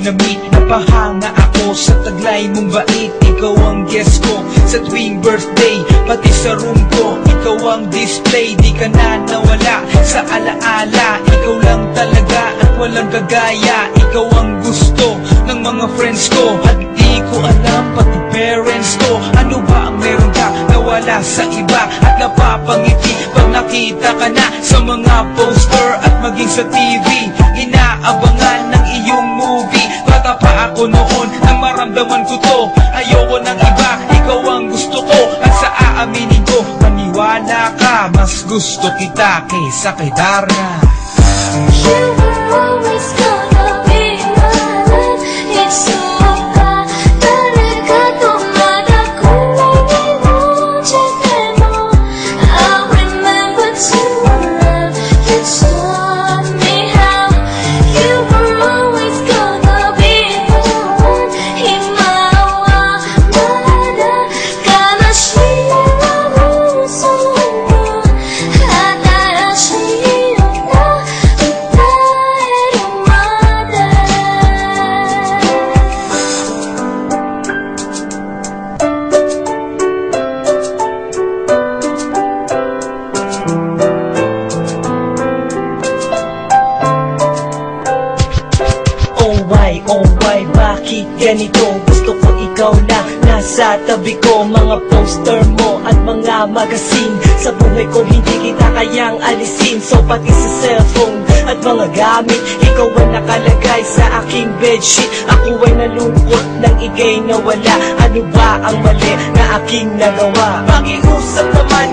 na-meet, napahanga ako sa taglay mong bait. Ikaw ang guest ko sa tuwing birthday, pati sa room ko. Ikaw ang display, di ka na nawala sa alaala. Ikaw lang talaga at walang kagaya. Ikaw ang gusto ng mga friends ko, at di ko alam pati parents ko. Ano ba ang meron ka nawala sa iba at napapangiti pag nakita ka na sa mga poster at maging sa TV? Inaabangan ng iyong movie. Bata pa ako noon nang maramdaman ko to. Ayoko ng iba, ikaw ang gusto ko. At sa aaminin ko, maniwala ka, mas gusto kita kaysa kay Darna. You were always gonna be my love. It's so hard. talaga tumadago ngayon mo. I remember to love you taught me how. You were always gonna be the one. Himawawala ka na siya puso mo. Hadara siya na Oh why, bakit ganito? Gusto ko ikaw na nasa tabi ko. Mga poster mo at mga magazine, sa buhay ko hindi kita kayang alisin. So pati sa cellphone at mga gamit, ikaw ang nakalagay sa aking bedsheet. Ako ay nalungkot nang ika'y nawala. Ano ba ang mali na aking nagawa? Pakiusap naman